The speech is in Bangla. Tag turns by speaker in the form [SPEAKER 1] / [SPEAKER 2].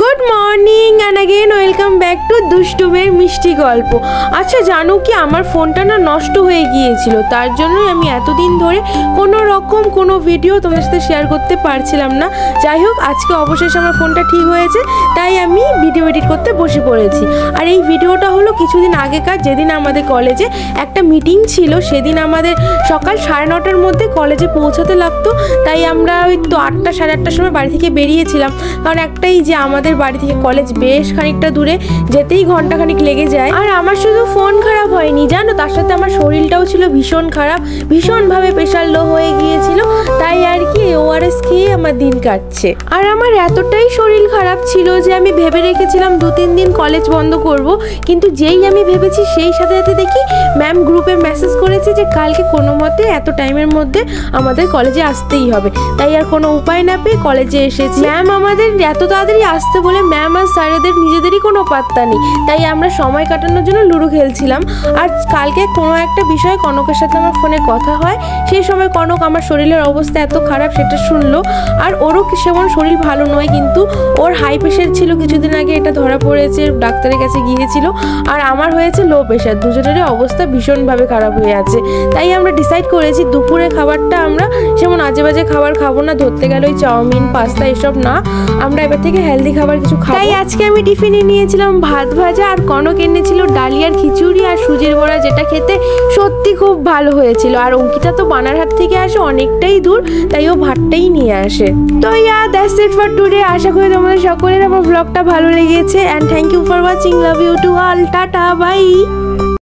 [SPEAKER 1] Good morning and again welcome back to দুষ্টুমের মিষ্টি গল্প। আচ্ছা জানো কি, আমার ফোনটা না নষ্ট হয়ে গিয়েছিল, তার জন্যই আমি এতদিন ধরে কোনো রকম কোনো ভিডিও তোমাদের সাথে শেয়ার করতে পারছিলাম না। যাই হোক, আজকে অবশেষে আমার ফোনটা ঠিক হয়েছে, তাই আমি ভিডিও এডিট করতে বসে পড়েছি। আর এই ভিডিওটা হলো কিছুদিন আগেকার, যেদিন আমাদের কলেজে একটা মিটিং ছিল। সেদিন আমাদের সকাল 9:30টার মধ্যে কলেজে পৌঁছাতে লাগতো, তাই আমরা ওই তো 8টা সাড়ে 8টার সময় বাড়ি থেকে বেরিয়েছিলাম। কারণ একটাই যে আমাদের বাড়ি থেকে কলেজ বেশ খানিকটা দূরে, যেতেই ঘন্টাখানিক লেগে যায়। আর আমার শুধু ফোন খারাপ হয়নি জানো, তার সাথে আমার শরীরটাও ছিল ভীষণ খারাপ, ভীষণভাবে প্রেশার লো হয়ে গিয়েছিল। তাই আর কি ORS খেয়ে আমার দিন কাটছে। আর আমার এতটাই শরীর খারাপ ছিল যে আমি ভেবে রেখেছিলাম 2-3 দিন কলেজ বন্ধ করব, কিন্তু যেই আমি ভেবেছি সেই সাথে সাথে দেখি ম্যাম গ্রুপে মেসেজ করেছে যে কালকে কোনো মতে এত টাইমের মধ্যে আমাদের কলেজে আসতেই হবে। তাই আর কোনো উপায় না পেয়ে কলেজে এসেছি। ম্যাম আমাদের এত তাড়াতাড়ি আসতে বলে ম্যাম আর স্যারেদের নিজেদেরই কোনো পাত্তা নেই, তাই আমরা সময় কাটানোর জন্য লুডো খেলছিলাম। আর কালকে কোনো একটা বিষয়ে কনকের সাথে আমার ফোনে কথা হয়, সেই সময় কনক আমার শরীরের অবস্থা এত খারাপ সেটা শুনলো। আর ওরও সেমন শরীর ভালো নয়, কিন্তু ওর হাই প্রেশার ছিল কিছুদিন আগে, এটা ধরা পড়েছে, ডাক্তারের কাছে গিয়েছিল। আর আমার হয়েছে লো প্রেশার, দুজনেরই অবস্থা ভীষণভাবে খারাপ হয়ে আছে। তাই আমরা ডিসাইড করেছি দুপুরে খাবারটা আমরা যেমন আজে বাজে খাবার খাবো না, ধরতে গেলে ওই চাউমিন পাস্তা এসব না, আমরা এবার থেকে হেলদি খাবার কিছু খাবো। তাই আজকে আমি টিফিনে নিয়েছিলাম ভাত ভাজা, আর কনক এনেছিল ডালিয়ার খিচুড়ি আর সুজির বড়া, যেটা খেতে সত্যি খুব ভালো হয়েছিল। আর অঙ্কিতা তো বানারহাট থেকে আসে, অনেকটাই দূর, তাই ও ভাতটাই নিয়ে আসে। তো দ্যাটস ইট ফর টুডে। আশা করি তোমাদের সকলের আমার ব্লগটা ভালো লেগেছে, and thank you for watching. Love you to all, tata, by.